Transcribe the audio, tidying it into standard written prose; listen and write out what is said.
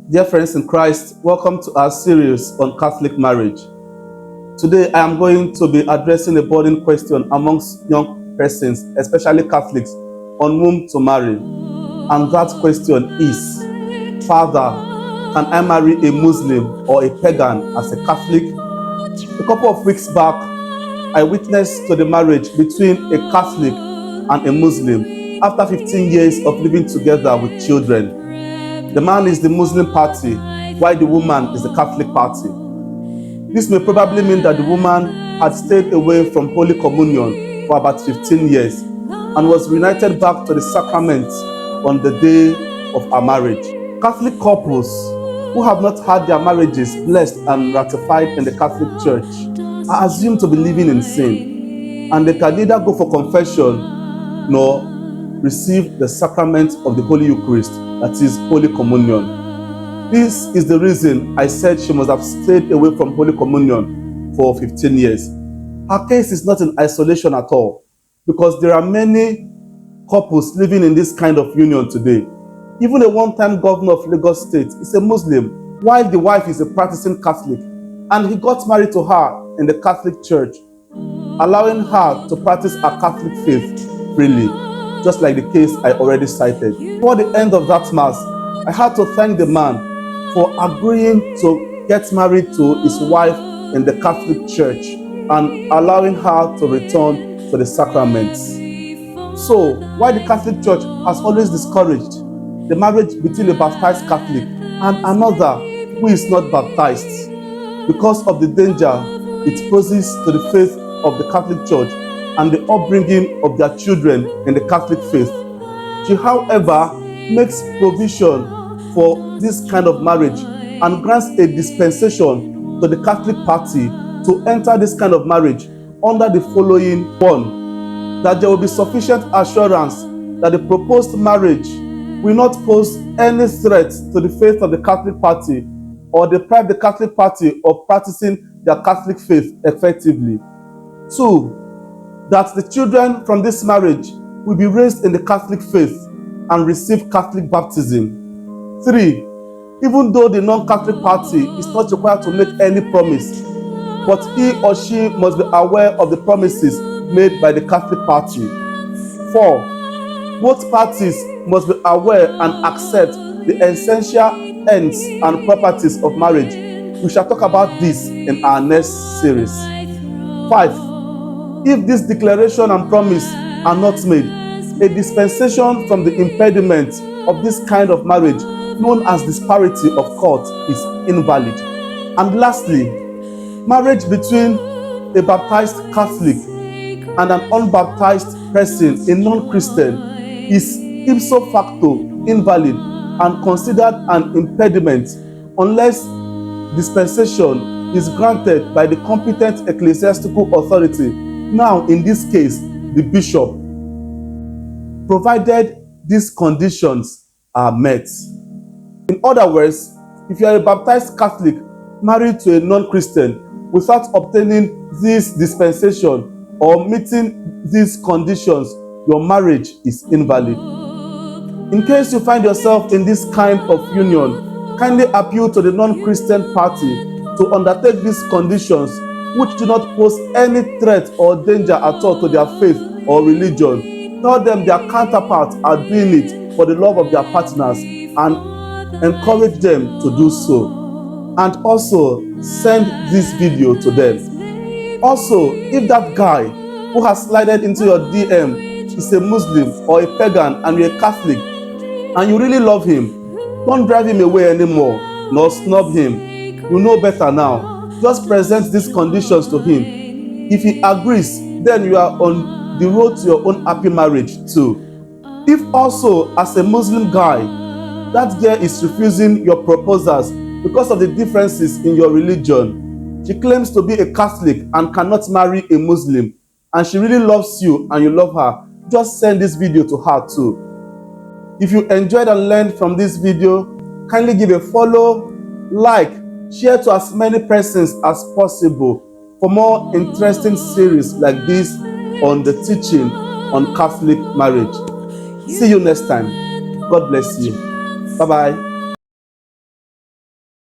Dear friends in Christ, welcome to our series on Catholic marriage. Today I am going to be addressing a burning question amongst young persons, especially Catholics, on whom to marry. And that question is, Father, can I marry a Muslim or a pagan as a Catholic? A couple of weeks back, I witnessed to the marriage between a Catholic and a Muslim after 15 years of living together with children. The man is the Muslim party, while the woman is the Catholic party. This may probably mean that the woman had stayed away from Holy Communion for about 15 years and was reunited back to the sacrament on the day of her marriage. Catholic couples who have not had their marriages blessed and ratified in the Catholic Church are assumed to be living in sin, and they can neither go for confession nor receive the sacrament of the Holy Eucharist, that is Holy Communion. This is the reason I said she must have stayed away from Holy Communion for 15 years. Her case is not in isolation at all, because there are many couples living in this kind of union today. Even a one-time governor of Lagos State is a Muslim, while the wife is a practicing Catholic, and he got married to her in the Catholic Church, allowing her to practice her Catholic faith freely, just like the case I already cited. Before the end of that mass, I had to thank the man for agreeing to get married to his wife in the Catholic Church and allowing her to return to the sacraments. So, while the Catholic Church has always discouraged the marriage between a baptized Catholic and another who is not baptized because of the danger it poses to the faith of the Catholic Church and the upbringing of their children in the Catholic faith, she, however, makes provision for this kind of marriage and grants a dispensation to the Catholic party to enter this kind of marriage under the following one: that there will be sufficient assurance that the proposed marriage will not pose any threat to the faith of the Catholic party or deprive the Catholic party of practicing their Catholic faith effectively. 2, that the children from this marriage will be raised in the Catholic faith and receive Catholic baptism. 3, even though the non-Catholic party is not required to make any promise, but he or she must be aware of the promises made by the Catholic party. 4, both parties must be aware and accept the essential ends and properties of marriage. We shall talk about this in our next series. 5, if this declaration and promise are not made, a dispensation from the impediment of this kind of marriage, known as disparity of court, is invalid. And lastly, marriage between a baptized Catholic and an unbaptized person, a non-Christian, is ipso facto invalid and considered an impediment unless dispensation is granted by the competent ecclesiastical authority, now in this case the bishop, provided these conditions are met. In other words, if you are a baptized Catholic married to a non-Christian without obtaining this dispensation or meeting these conditions, your marriage is invalid. In case you find yourself in this kind of union, kindly appeal to the non-Christian party to undertake these conditions, which do not pose any threat or danger at all to their faith or religion. Tell them their counterparts are doing it for the love of their partners and encourage them to do so. And also send this video to them. Also, if that guy who has slided into your DM is a Muslim or a pagan and you're a Catholic and you really love him, don't drive him away anymore nor snub him. You know better now. Just present these conditions to him. If he agrees, then you are on the road to your own happy marriage too. If also, as a Muslim guy, that girl is refusing your proposals because of the differences in your religion, she claims to be a Catholic and cannot marry a Muslim, and she really loves you and you love her, just send this video to her too. If you enjoyed and learned from this video, kindly give a follow, like, share to as many persons as possible for more interesting series like this on the teaching on Catholic marriage. See you next time. God bless you. Bye-bye.